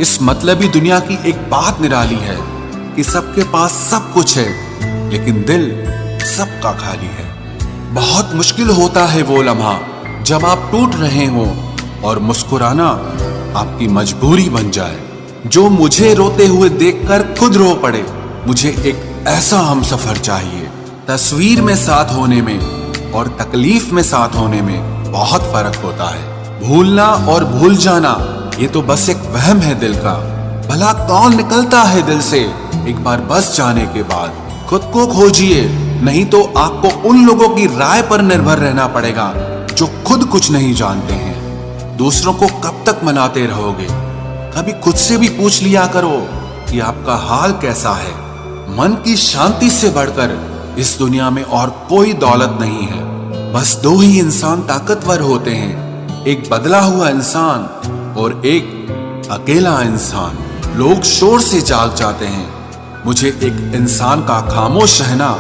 इस मतलबी दुनिया की एक बात निराली है कि सबके पास सब कुछ है, लेकिन दिल सबका खाली है। बहुत मुश्किल होता है वो लम्हा जब आप टूट रहे हो और मुस्कुराना आपकी मजबूरी बन जाए। जो मुझे रोते हुए देखकर खुद रो पड़े। मुझे एक ऐसा हमसफर चाहिए। तस्वीर में साथ होने में और तकलीफ में साथ होने में बहुत फर्क होता है। भूलना और भूल जाना ये तो बस एक वहम है दिल का। भला कौन निकलता है दिल से एक बार बस जाने के बाद। खुद को खोजिए, नहीं तो आपको उन लोगों की राय पर निर्भर रहना पड़ेगा जो खुद कुछ नहीं जानते हैं। दूसरों को कब तक मनाते रहोगे? कभी खुद से भी पूछ लिया करो कि आपका हाल कैसा है। मन की शांति से बढ़कर इस दुनिया में और कोई दौलत नहीं है। बस दो ही इंसान ताकतवर होते हैं, एक बदला हुआ इंसान और एक अकेला इंसान। लोग शोर से जाग जाते हैं, मुझे एक इंसान का खामोश रहना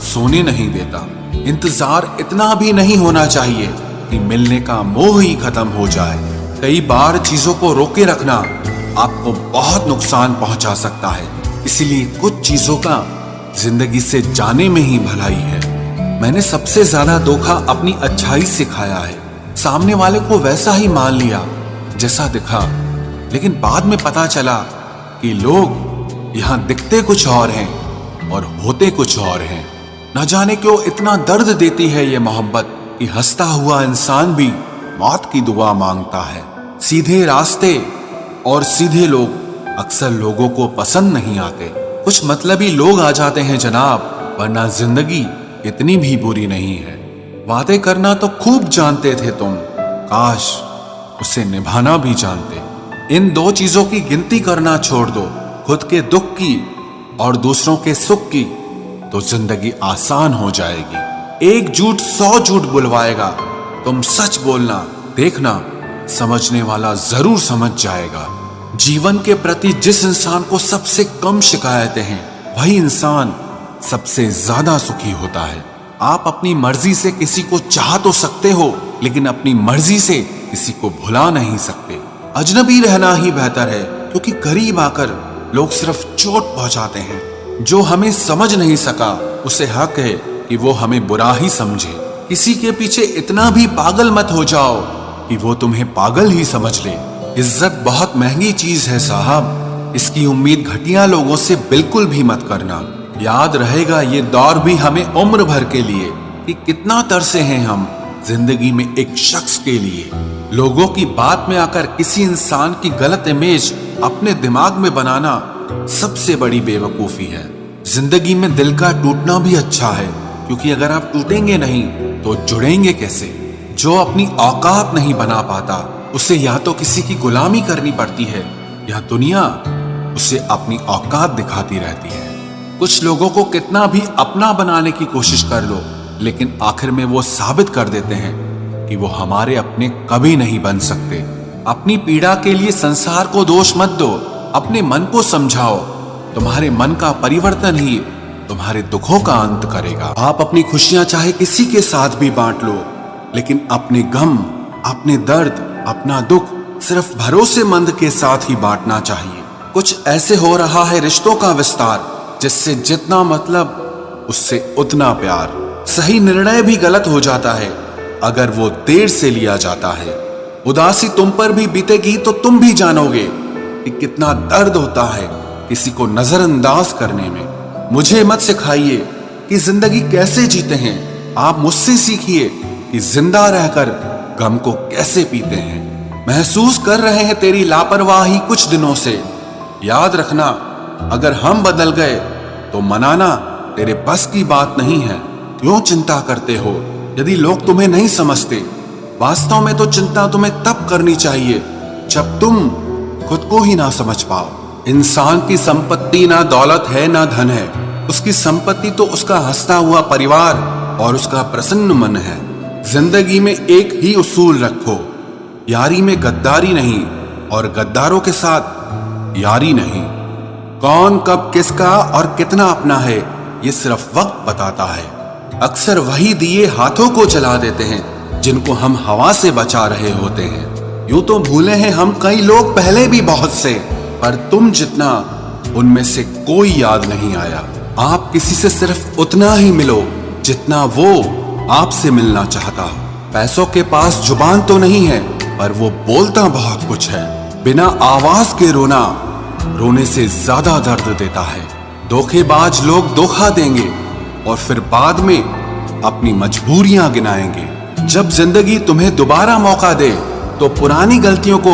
सोने नहीं देता। इंतजार इतना भी नहीं होना चाहिए कि मिलने का मोह ही खत्म हो जाए। कई बार चीजों को रोके रखना आपको बहुत नुकसान पहुंचा सकता है, इसीलिए कुछ चीजों का जिंदगी से जाने में ही भलाई है। मैंने सबसे ज्यादा धोखा अपनी अच्छाई से खाया है। सामने वाले को वैसा ही मान लिया जैसा दिखा, लेकिन बाद में पता चला कि लोग यहाँ दिखते कुछ और हैं और होते कुछ और हैं। न जाने क्यों इतना दर्द देती है ये मोहब्बत कि हंसता हुआ इंसान भी मौत की दुआ मांगता है। सीधे रास्ते और सीधे लोग अक्सर लोगों को पसंद नहीं आते। कुछ मतलबी लोग आ जाते हैं जनाब, वरना जिंदगी इतनी भी बुरी नहीं है। वादे करना तो खूब जानते थे तुम, काश उसे निभाना भी जानते। इन दो चीजों की गिनती करना छोड़ दो, खुद के दुख की और दूसरों के सुख की, तो जिंदगी आसान हो जाएगी। एक झूठ 100 झूठ बुलवाएगा। तुम सच बोलना, देखना समझने वाला जरूर समझ जाएगा। जीवन के प्रति जिस इंसान को सबसे कम शिकायतें हैं, वही इंसान सबसे ज्यादा सुखी होता है। आप अपनी मर्जी से किसी को चाह तो सकते हो, लेकिन अपनी मर्जी से किसी को भुला नहीं सकते। अजनबी रहना ही बेहतर है, क्योंकि करीब आकर लोग सिर्फ चोट पहुंचाते हैं। जो हमें समझ नहीं सका उसे हक है कि वो हमें बुरा ही समझे। किसी के पीछे इतना भी पागल मत हो जाओ कि वो तुम्हें पागल ही समझ ले। इज्जत बहुत महंगी चीज है साहब, इसकी उम्मीद घटिया लोगों से बिल्कुल भी मत करना। याद रहेगा ये दौर भी हमें उम्र भर के लिए कि कितना तरसे हैं हम जिंदगी में एक शख्स के लिए। लोगों की बात में आकर किसी इंसान की गलत इमेज अपने दिमाग में बनाना सबसे बड़ी बेवकूफी है। जिंदगी में दिल का टूटना भी अच्छा है, क्योंकि अगर आप टूटेंगे नहीं तो जुड़ेंगे कैसे। जो अपनी औकात नहीं बना पाता उसे या तो किसी की गुलामी करनी पड़ती है, या दुनिया उसे अपनी औकात दिखाती रहती है। कुछ लोगों को कितना भी अपना बनाने की कोशिश कर लो, लेकिन आखिर में वो साबित कर देते हैं कि वो हमारे अपने कभी नहीं बन सकते। अपनी पीड़ा के लिए संसार को दोष मत दो, अपने मन को समझाओ। तुम्हारे मन का परिवर्तन ही तुम्हारे दुखों का अंत करेगा। आप अपनी खुशियां चाहे किसी के साथ भी बांट लो, लेकिन अपने गम, अपने दर्द, अपना दुख सिर्फ भरोसेमंद के साथ ही बांटना चाहिए। कुछ ऐसे हो रहा है रिश्तों का विस्तार, जिससे जितना मतलब उससे उतना प्यार। सही निर्णय भी गलत हो जाता है अगर वो देर से लिया जाता है। उदासी तुम पर भी बीतेगी तो तुम भी जानोगे कि कितना दर्द होता है किसी को नजरअंदाज करने में। मुझे मत सिखाइए कि जिंदगी कैसे जीते हैं, आप मुझसे सीखिए कि जिंदा रहकर गम को कैसे पीते हैं। महसूस कर रहे हैं तेरी लापरवाही कुछ दिनों से। याद रखना, अगर हम बदल गए तो मनाना तेरे बस की बात नहीं है। क्यों चिंता करते हो यदि लोग तुम्हें नहीं समझते? वास्तव में तो चिंता तुम्हें तब करनी चाहिए जब तुम खुद को ही ना समझ पाओ। इंसान की संपत्ति ना दौलत है ना धन है, उसकी संपत्ति तो उसका हंसता हुआ परिवार और उसका प्रसन्न मन है। जिंदगी में एक ही उसूल रखो, यारी में गद्दारी नहीं और गद्दारों के साथ यारी नहीं। कौन कब किसका और कितना अपना है ये सिर्फ वक्त बताता है। अक्सर वही दिए हाथों को जला देते हैं जिनको हम हवा से बचा रहे होते हैं। यूं तो भूले हैं हम कई लोग पहले भी बहुत से, पर तुम जितना उनमें से कोई याद नहीं आया। आप किसी से सिर्फ उतना ही मिलो जितना वो आपसे मिलना चाहता। पैसों के पास जुबान तो नहीं है, पर वो बोलता बहुत कुछ है। बिना आवाज के रोना रोने से ज्यादा दर्द देता है। धोखेबाज लोग धोखा देंगे और फिर बाद में अपनी मजबूरियां गिनाएंगे। जब जिंदगी तुम्हें दोबारा मौका दे तो पुरानी गलतियों को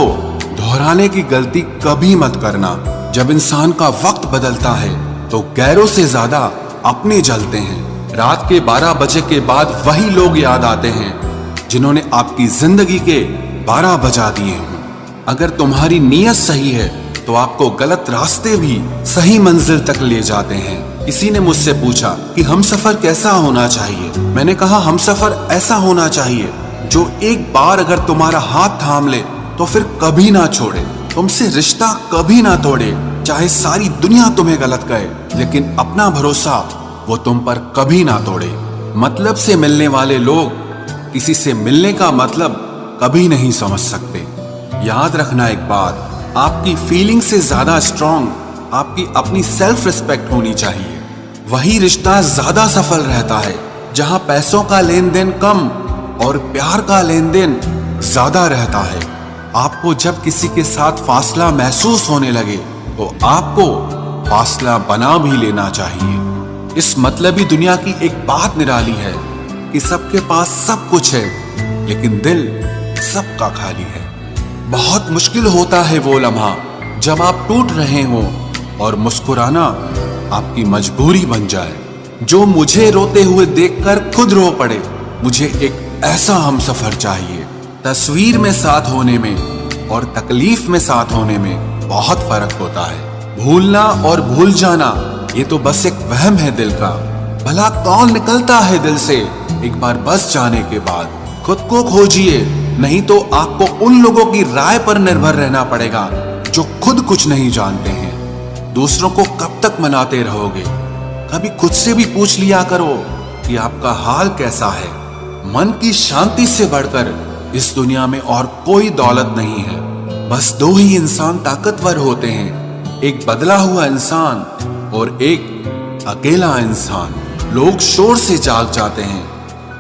दोहराने की गलती कभी मत करना। जब इंसान का वक्त बदलता है तो गैरों से ज्यादा अपने जलते हैं। रात के 12 बजे के बाद वही लोग याद आते हैं जिन्होंने आपकी जिंदगी के 12 बजा दिए हों। अगर तुम्हारी नीयत सही है तो आपको गलत रास्ते भी सही मंजिल तक ले जाते हैं। किसी ने मुझसे पूछा कि हमसफर कैसा होना चाहिए। मैंने कहा हमसफर ऐसा होना चाहिए जो एक बार अगर तुम्हारा हाथ थाम ले तो फिर कभी ना छोड़े, तुमसे रिश्ता कभी ना तोड़े। चाहे सारी दुनिया तुम्हें गलत कहे, लेकिन अपना भरोसा वो तुम पर कभी ना तोड़े। मतलब से मिलने वाले लोग किसी से मिलने का मतलब कभी नहीं समझ सकते। याद रखना एक बात, आपकी फीलिंग से ज्यादा स्ट्रांग आपकी अपनी सेल्फ रिस्पेक्ट होनी चाहिए। वही रिश्ता ज्यादा सफल रहता है जहां पैसों का लेन देन कम और प्यार का लेन देन ज्यादा रहता है। आपको जब किसी के साथ फासला महसूस होने लगे तो आपको फासला बना भी लेना चाहिए। इस मतलबी दुनिया की एक बात निराली है कि सबके पास सब कुछ है, लेकिन दिल सबका खाली है। बहुत मुश्किल होता है वो लम्हा जब आप टूट रहे हो और मुस्कुराना आपकी मजबूरी बन जाए। जो मुझे रोते हुए देखकर खुद रो पड़े। मुझे एक ऐसा हमसफर चाहिए। तस्वीर में साथ होने में और तकलीफ में साथ होने में बहुत फर्क होता है। भूलना और भूल जाना ये तो बस एक वहम है दिल का। भला कौन निकलता है दिल से एक बार बस जाने के बाद। खुद को खोजिए, नहीं तो आपको उन लोगों की राय पर निर्भर रहना पड़ेगा जो खुद कुछ नहीं जानते हैं। दूसरों को कब तक मनाते रहोगे? कभी खुद से भी पूछ लिया करो कि आपका हाल कैसा है। मन की शांति से बढ़कर इस दुनिया में और कोई दौलत नहीं है। बस दो ही इंसान ताकतवर होते हैं, एक बदला हुआ इंसान और एक अकेला इंसान। लोग शोर से जाग जाते हैं,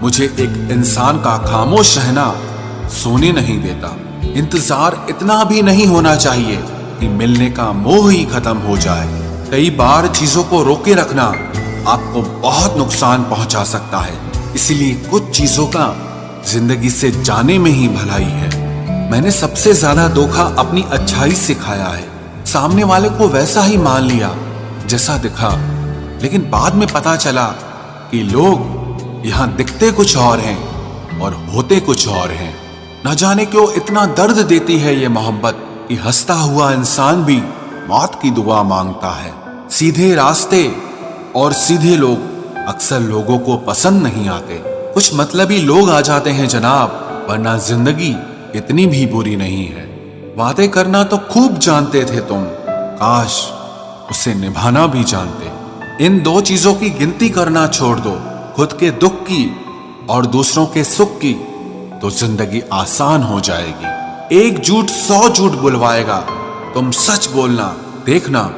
मुझे एक इंसान का खामोश रहना सोने नहीं देता। इंतजार इतना भी नहीं होना चाहिए कि मिलने का मोह ही खत्म हो जाए। कई बार चीजों को रोके रखना आपको बहुत नुकसान पहुंचा सकता है, इसीलिए कुछ चीजों का जिंदगी से जाने में ही भलाई है। मैंने सबसे ज्यादा धोखा अपनी अच्छाई से खाया है। सामने वाले को वैसा ही मान लिया जैसा दिखा, लेकिन बाद में पता चला कि लोग यहाँ दिखते कुछ और हैं और होते कुछ और हैं। न जाने क्यों इतना दर्द देती है ये मोहब्बत कि हंसता हुआ इंसान भी मौत की दुआ मांगता है। सीधे रास्ते और सीधे लोग अक्सर लोगों को पसंद नहीं आते। कुछ मतलबी लोग आ जाते हैं जनाब, वरना जिंदगी इतनी भी बुरी नहीं है। वादे करना तो खूब जानते थे तुम, काश उसे निभाना भी जानते। इन दो चीजों की गिनती करना छोड़ दो, खुद के दुख की और दूसरों के सुख की, तो जिंदगी आसान हो जाएगी। एक झूठ 100 झूठ बुलवाएगा, तुम सच बोलना, देखना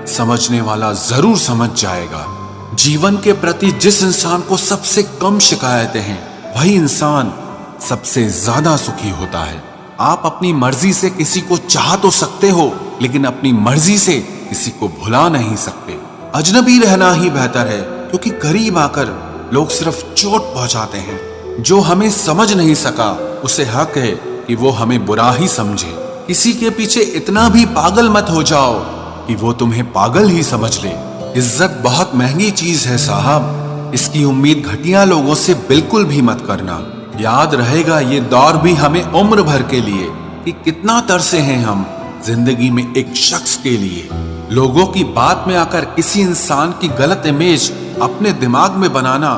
समझने वाला जरूर समझ जाएगा। जीवन के प्रति जिस इंसान को सबसे कम शिकायतें हैं, वही इंसान सबसे ज्यादा सुखी होता है। आप अपनी मर्जी से किसी को चाह तो सकते हो, लेकिन अपनी मर्जी से किसी को भुला नहीं सकते। अजनबी रहना ही बेहतर है, क्योंकि करीब आकर लोग सिर्फ चोट पहुंचाते हैं। जो हमें समझ नहीं सका उसे हक है कि वो हमें बुरा ही समझे। किसी के पीछे इतना भी पागल मत हो जाओ कि वो तुम्हें पागल ही समझ ले। इज्जत बहुत महंगी चीज है साहब, इसकी उम्मीद घटिया लोगों से बिल्कुल भी मत करना। याद रहेगा ये दौर भी हमें उम्र भर के लिए कि कितना तरसे हैं हम जिंदगी में एक शख्स के लिए। लोगों की बात में आकर किसी इंसान की गलत इमेज अपने दिमाग में बनाना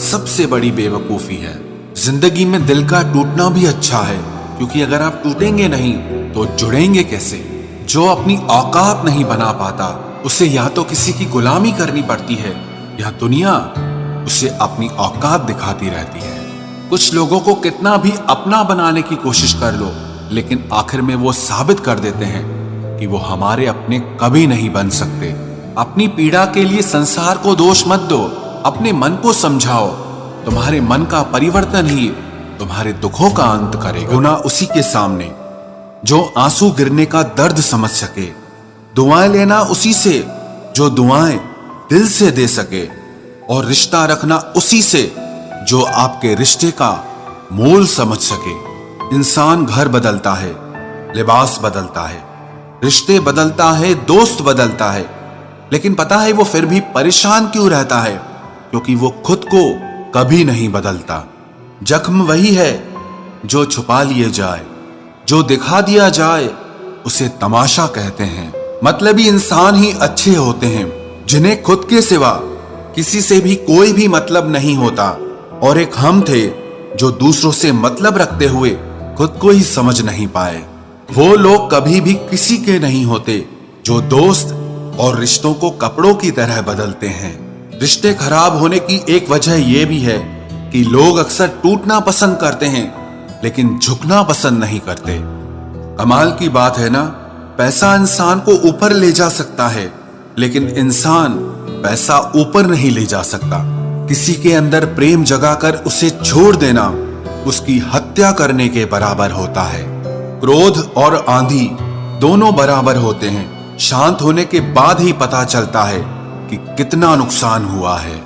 सबसे बड़ी बेवकूफी है। जिंदगी में दिल का टूटना भी अच्छा है, क्योंकि अगर आप टूटेंगे नहीं तो जुड़ेंगे कैसे। जो अपनी औकात नहीं बना पाता उसे या तो किसी की गुलामी करनी पड़ती है या दुनिया उसे अपनी औकात दिखाती रहती है। कुछ लोगों को कितना भी अपना बनाने की कोशिश कर लो, लेकिन आखिर में वो साबित कर देते हैं कि वो हमारे अपने कभी नहीं बन सकते। अपनी पीड़ा के लिए संसार को दोष मत दो, अपने मन को समझाओ। तुम्हारे मन का परिवर्तन ही तुम्हारे दुखों का अंत करेगा। रोना उसी के सामने जो आंसू गिरने का दर्द समझ सके, दुआएं लेना उसी से जो दुआएं दिल से दे सके, और रिश्ता रखना उसी से जो आपके रिश्ते का मोल समझ सके। इंसान घर बदलता है, लिबास बदलता है, रिश्ते बदलता है, दोस्त बदलता है, लेकिन पता है वो फिर भी परेशान क्यों रहता है? क्योंकि वो खुद को कभी नहीं बदलता। जख्म वही है जो छुपा लिए जाए, जो दिखा दिया जाए उसे तमाशा कहते हैं। मतलबी इंसान ही अच्छे होते हैं, जिन्हें खुद के सिवा किसी से भी कोई भी मतलब नहीं होता। और एक हम थे जो दूसरों से मतलब रखते हुए खुद को ही समझ नहीं पाए। वो लोग कभी भी किसी के नहीं होते जो दोस्त और रिश्तों को कपड़ों की तरह बदलते हैं। रिश्ते खराब होने की एक वजह यह भी है कि लोग अक्सर टूटना पसंद करते हैं लेकिन झुकना पसंद नहीं करते। कमाल की बात है ना, पैसा इंसान को ऊपर ले जा सकता है, लेकिन इंसान पैसा ऊपर नहीं ले जा सकता। किसी के अंदर प्रेम जगाकर उसे छोड़ देना उसकी हत्या करने के बराबर होता है। क्रोध और आंधी दोनों बराबर होते हैं। शांत होने के बाद ही पता चलता है कि कितना नुकसान हुआ है।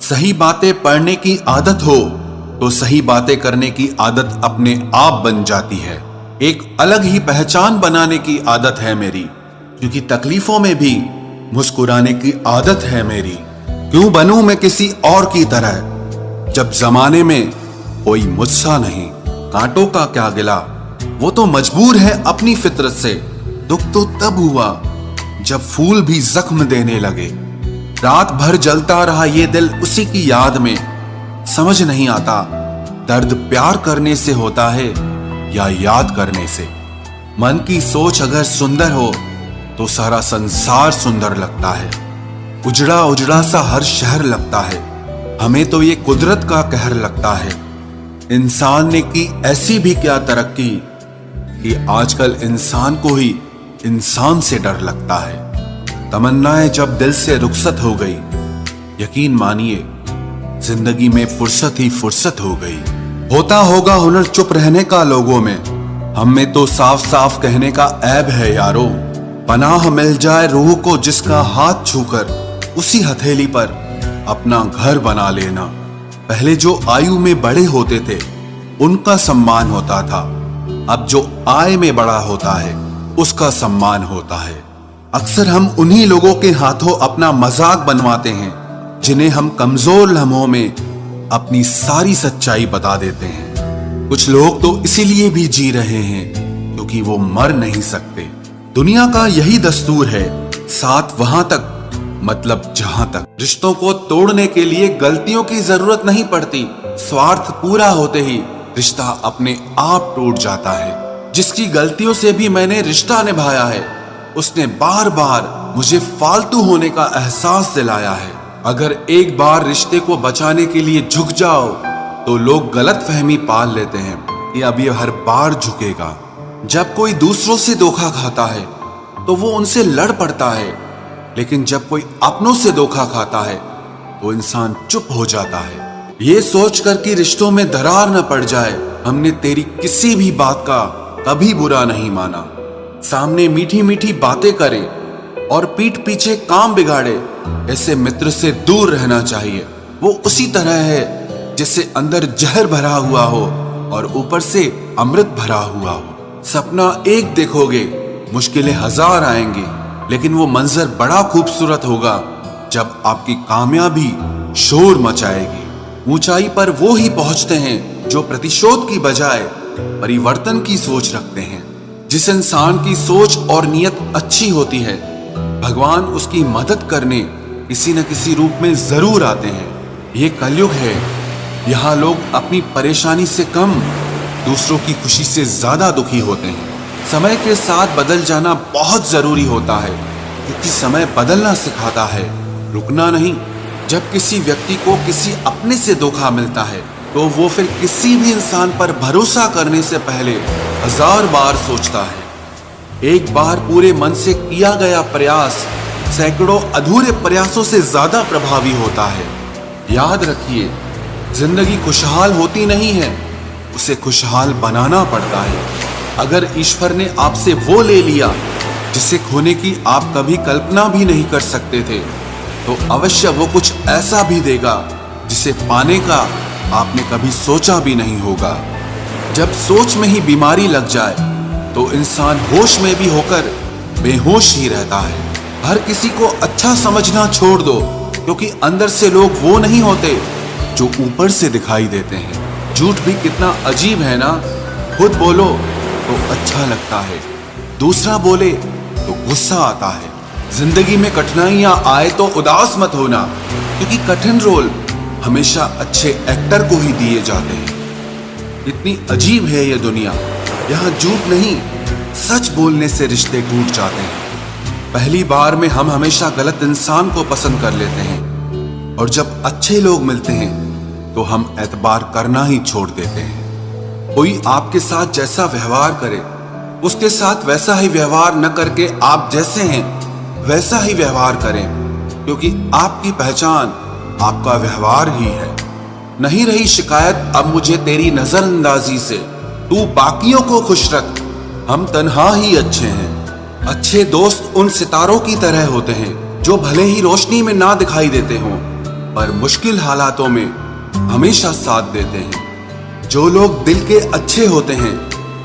सही बातें पढ़ने की आदत हो तो सही बातें करने की आदत अपने आप बन जाती है। एक अलग ही पहचान बनाने की आदत है मेरी, क्योंकि तकलीफों में भी मुस्कुराने की आदत है मेरी। क्यों बनूं मैं किसी और की तरह, जब जमाने में कोई मुझसा नहीं। कांटों का क्या गिला, वो तो मजबूर है अपनी फितरत से। दुख तो तब हुआ जब फूल भी जख्म देने लगे। रात भर जलता रहा ये दिल उसी की याद में। समझ नहीं आता दर्द प्यार करने से होता है या याद करने से। मन की सोच अगर सुंदर हो तो सारा संसार सुंदर लगता है। उजड़ा उजड़ा सा हर शहर लगता है। हमें तो ये कुदरत का कहर लगता है। इंसान ने की ऐसी भी क्या तरक्की कि आजकल इंसान को ही इंसान से डर लगता है। तमन्नाएं जब दिल से रुखसत हो गई, यकीन मानिए जिंदगी में फुर्सत ही फुर्सत हो गई। होता होगा हुनर चुप रहने का लोगों में, हम में तो साफ साफ कहने का ऐब है यारो। पनाह मिल जाए रूह को जिसका हाथ छूकर, उसी हथेली पर अपना घर बना लेना। पहले जो आयु में बड़े होते थे उनका सम्मान होता था, अब जो आय में बड़ा होता है उसका सम्मान होता है। अक्सर हम उन्हीं लोगों के हाथों अपना मजाक बनवाते हैं जिन्हें हम कमजोर लम्हों में अपनी सारी सच्चाई बता देते हैं। कुछ लोग तो इसीलिए भी जी रहे हैं क्योंकि वो मर नहीं सकते। दुनिया का यही दस्तूर है, साथ वहां तक मतलब जहां तक। रिश्तों को तोड़ने के लिए गलतियों की जरूरत नहीं पड़ती। स्वार्थ पूरा होते ही रिश्ता अपने आप टूट जाता है। जिसकी गलतियों से भी मैंने रिश्ता निभाया है, उसने बार बार मुझे फालतू होने का एहसास दिलाया है। अगर एक बार रिश्ते को बचाने के लिए झुक जाओ तो लोग गलत फहमी पाल लेते हैं कि अब ये हर बार झुकेगा। जब कोई दूसरों से धोखा खाता है तो वो उनसे लड़ पड़ता है, लेकिन जब कोई अपनों से धोखा खाता है तो इंसान चुप हो जाता है। ये सोचकर कि रिश्तों में दरार न पड़ जाए, हमने तेरी किसी भी बात का कभी बुरा नहीं माना। सामने मीठी मीठी बातें करे और पीठ पीछे काम बिगाड़े, ऐसे मित्र से दूर रहना चाहिए। वो उसी तरह है जिससे अंदर जहर भरा हुआ हो और ऊपर से अमृत भरा हुआ हो। सपना एक देखोगे, मुश्किलें हजार आएंगी, लेकिन वो मंजर बड़ा खूबसूरत होगा जब आपकी कामयाबी शोर मचाएगी। ऊंचाई पर वो ही पहुंचते हैं जो प्रतिशोध की बजाय परिवर्तन की सोच रखते हैं। जिस इंसान की सोच और नियत अच्छी होती है, भगवान उसकी मदद करने किसी न किसी रूप में जरूर आते हैं। ये कलयुग है, यहाँ लोग अपनी परेशानी से कम दूसरों की खुशी से ज्यादा दुखी होते हैं। समय के साथ बदल जाना बहुत जरूरी होता है, क्योंकि समय बदलना सिखाता है, रुकना नहीं। जब किसी व्यक्ति को किसी अपने से धोखा मिलता है तो वो फिर किसी भी इंसान पर भरोसा करने से पहले 1000 बार सोचता है। एक बार पूरे मन से किया गया प्रयास सैकड़ों अधूरे प्रयासों से ज्यादा प्रभावी होता है। याद रखिए, जिंदगी खुशहाल होती नहीं है, उसे खुशहाल बनाना पड़ता है। अगर ईश्वर ने आपसे वो ले लिया जिसे खोने की आप कभी कल्पना भी नहीं कर सकते थे, तो अवश्य वो कुछ ऐसा भी देगा जिसे पाने का आपने कभी सोचा भी नहीं होगा। जब सोच में ही बीमारी लग जाए तो इंसान होश में भी होकर बेहोश ही रहता है। हर किसी को अच्छा समझना छोड़ दो, क्योंकि अंदर से लोग वो नहीं होते जो ऊपर से दिखाई देते हैं। झूठ भी कितना अजीब है ना। खुद बोलो तो अच्छा लगता है, दूसरा बोले तो गुस्सा आता है। जिंदगी में कठिनाइयां आए तो उदास मत होना, क्योंकि कठिन रोल हमेशा अच्छे एक्टर को ही दिए जाते हैं। इतनी अजीब है ये दुनिया, यहाँ झूठ नहीं, सच बोलने से रिश्ते टूट जाते हैं। पहली बार में हम हमेशा गलत इंसान को पसंद कर लेते हैं, और जब अच्छे लोग मिलते हैं तो हम एतबार करना ही छोड़ देते हैं। कोई आपके साथ जैसा व्यवहार करे, उसके साथ वैसा ही व्यवहार न करके आप जैसे हैं वैसा ही व्यवहार करें, क्योंकि आपकी पहचान आपका व्यवहार ही है। नहीं रही शिकायत अब मुझे तेरी नजरअंदाजी से, तू बाकियों को खुश रख, हम तन्हा ही अच्छे हैं। अच्छे दोस्त उन सितारों की तरह होते हैं जो भले ही रोशनी में ना दिखाई देते हों, पर मुश्किल हालातों में हमेशा साथ देते हैं। जो लोग दिल के अच्छे होते हैं,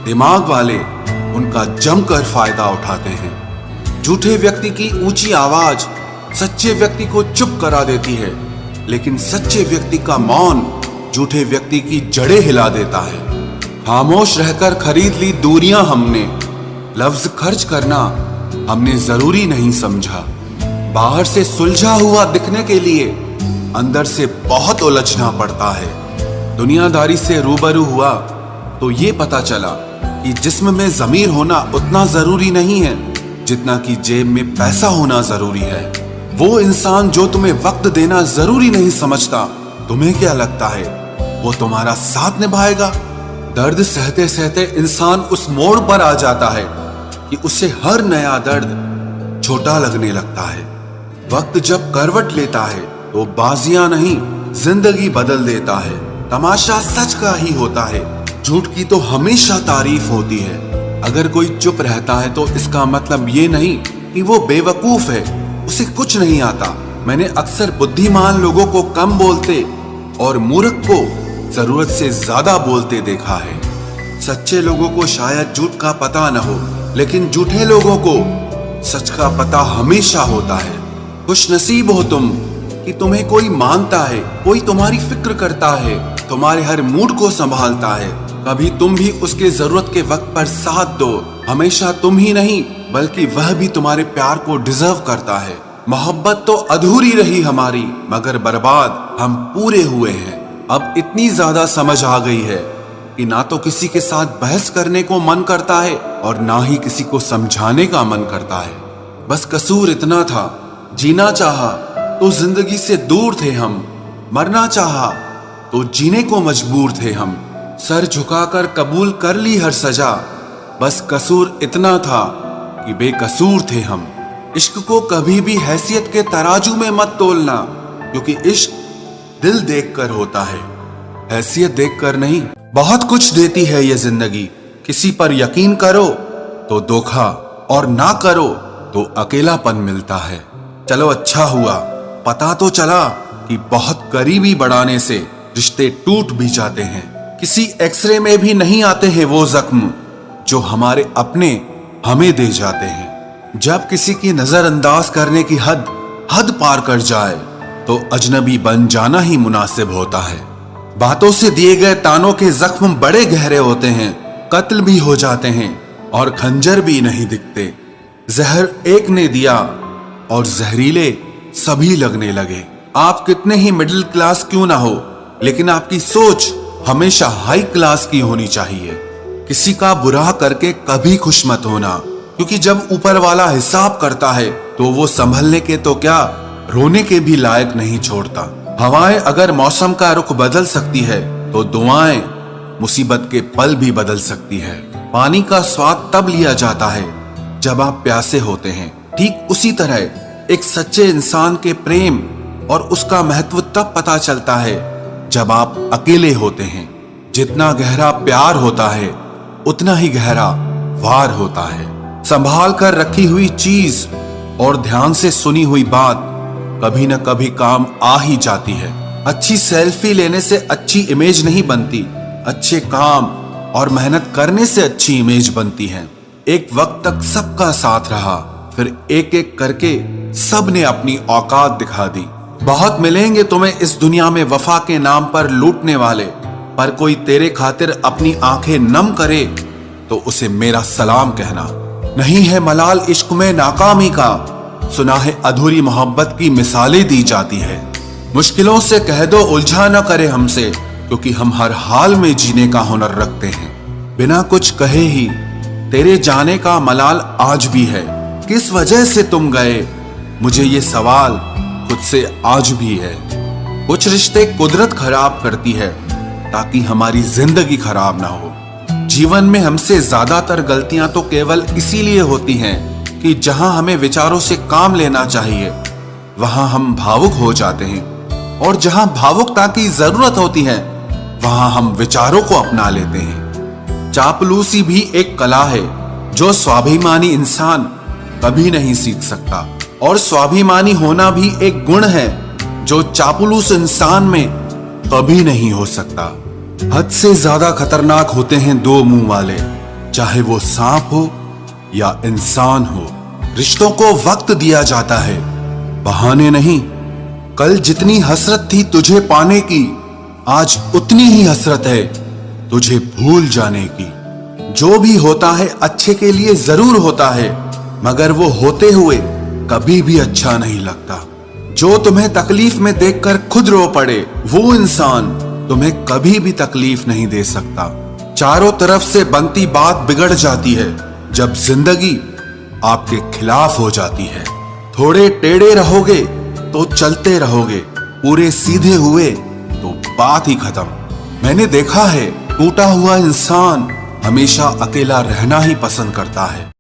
दिमाग वाले, उनका जमकर फायदा उठाते हैं। झूठे व्यक्ति की ऊंची आवाज सच्चे व्यक्ति को चुप करा देती है, लेकिन सच्चे व्यक्ति का मौन झूठे व्यक्ति की जड़ें हिला देता है। खामोश रहकर खरीद ली दूरियां हमने, लफ्ज खर्च करना हमने जरूरी नहीं समझा। बाहर से सुलझा हुआ दिखने के लिए अंदर से बहुत उलझना पड़ता है। दुनियादारी से रूबरू हुआ तो ये पता चला कि जिस्म में ज़मीर होना उतना जरूरी नहीं है जितना कि जेब में पैसा होना जरूरी है। वो इंसान जो तुम्हें वक्त देना जरूरी नहीं समझता, तुम्हें क्या लगता है वो तुम्हारा साथ निभाएगा? दर्द सहते सहते इंसान उस मोड़ पर आ जाता है कि उसे हर नया दर्द छोटा लगने लगता है। वक्त जब करवट लेता है तो बाजियां नहीं, जिंदगी बदल देता है। तमाशा सच का ही होता है, झूठ की तो हमेशा तारीफ होती है। अगर कोई चुप रहता है तो इसका मतलब ये नहीं कि वो बेवकूफ है, उसे कुछ नहीं आता। मैंने अक्सर बुद्धिमान लोगों को कम बोलते और मूर्ख को जरूरत से ज्यादा बोलते देखा है। सच्चे लोगों को शायद झूठ का पता न हो, लेकिन झूठे लोगों को सच का पता हमेशा होता है। खुश नसीब हो तुम कि तुम्हें कोई मानता है, कोई तुम्हारी फिक्र करता है, तुम्हारे हर मूड को संभालता है। कभी तुम भी उसके जरूरत के वक्त पर साथ दो। हमेशा तुम ही नहीं बल्कि वह भी तुम्हारे प्यार को डिजर्व करता है। मोहब्बत तो अधूरी रही हमारी, मगर बर्बाद हम पूरे हुए हैं। अब इतनी ज्यादा समझ आ गई है कि ना तो किसी के साथ बहस करने को मन करता है और ना ही किसी को समझाने का मन करता है। बस कसूर इतना था, जीना चाहा तो जिंदगी से दूर थे हम, मरना चाहा तो जीने को मजबूर थे हम। सर झुकाकर कबूल कर ली हर सजा, बस कसूर इतना था कि बेकसूर थे हम। इश्क को कभी भी हैसियत के तराजू में मत तोलना, क्योंकि इश्क दिल देखकर होता है, हैसियत देखकर नहीं। बहुत कुछ देती है ये जिंदगी, किसी पर यकीन करो तो धोखा और ना करो तो अकेलापन मिलता है। चलो अच्छा हुआ पता तो चला कि बहुत करीबी बढ़ाने से रिश्ते टूट भी जाते हैं। किसी एक्सरे में भी नहीं आते हैं वो जख्म जो हमारे अपने हमें दे जाते हैं। जब किसी की नजरअंदाज करने की हद पार कर जाए तो अजनबी बन जाना ही मुनासिब होता है। बातों से दिए गए तानों के जख्म बड़े गहरे होते हैं, कत्ल भी हो जाते हैं और खंजर भी नहीं दिखते। जहर एक ने दिया और जहरीले सभी लगने लगे। आप कितने ही मिडिल क्लास क्यों ना हो, लेकिन आपकी सोच हमेशा हाई क्लास की होनी चाहिए। किसी का बुरा करके कभी खुश मत होना, क्योंकि जब ऊपर वाला हिसाब करता है तो वो संभलने के तो क्या, रोने के भी लायक नहीं छोड़ता। हवाएं अगर मौसम का रुख बदल सकती है तो दुआएं मुसीबत के पल भी बदल सकती है। पानी का स्वाद तब लिया जाता है जब आप प्यासे होते हैं। ठीक उसी तरह एक सच्चे इंसान के प्रेम और उसका महत्व तब पता चलता है जब आप अकेले होते हैं। जितना गहरा प्यार होता है उतना ही गहरा वार होता है। संभाल कर रखी हुई चीज और ध्यान से सुनी हुई बात कभी न कभी काम आ ही जाती है। अच्छी सेल्फी लेने से अच्छी इमेज नहीं बनती, अच्छे काम और मेहनत करने से अच्छी इमेज बनती है। एक वक्त तक सबका साथ रहा, फिर एक एक करके सब ने अपनी औकात दिखा दी। बहुत मिलेंगे तुम्हें इस दुनिया में वफा के नाम पर लूटने वाले, पर कोई तेरे खातिर अपनी आंखें नम करे तो उसे मेरा सलाम कहना। नहीं है मलाल इश्क में नाकामी का, सुना है अधूरी मोहब्बत की मिसालें दी जाती है। मुश्किलों से कह दो उलझा न करे हमसे, क्योंकि हम हर हाल में जीने का हुनर रखते हैं। बिना कुछ कहे ही तेरे जाने का मलाल आज भी है। किस वजह से तुम गए, मुझे ये सवाल खुद से आज भी है। कुछ रिश्ते कुदरत खराब करती है ताकि हमारी जिंदगी खराब ना हो। जीवन में हमसे ज्यादातर गलतियां तो केवल इसीलिए होती हैं कि जहां हमें विचारों से काम लेना चाहिए वहां हम भावुक हो जाते हैं, और जहां भावुकता की जरूरत होती है वहां हम विचारों को अपना लेते हैं। चापलूसी भी एक कला है जो स्वाभिमानी इंसान कभी नहीं सीख सकता, और स्वाभिमानी होना भी एक गुण है जो चापलूस इंसान में कभी नहीं हो सकता। हद से ज्यादा खतरनाक होते हैं दो मुंह वाले, चाहे वो सांप हो या इंसान हो। रिश्तों को वक्त दिया जाता है, बहाने नहीं। कल जितनी हसरत थी तुझे पाने की, आज उतनी ही हसरत है तुझे भूल जाने की। जो भी होता है अच्छे के लिए जरूर होता है, मगर वो होते हुए कभी भी अच्छा नहीं लगता। जो तुम्हें तकलीफ में देखकर खुद रो पड़े, वो इंसान तुम्हें कभी भी तकलीफ नहीं दे सकता। चारों तरफ से बनती बात बिगड़ जाती है जब जिंदगी आपके खिलाफ हो जाती है। थोड़े टेढ़े रहोगे तो चलते रहोगे, पूरे सीधे हुए तो बात ही खत्म। मैंने देखा है टूटा हुआ इंसान हमेशा अकेला रहना ही पसंद करता है।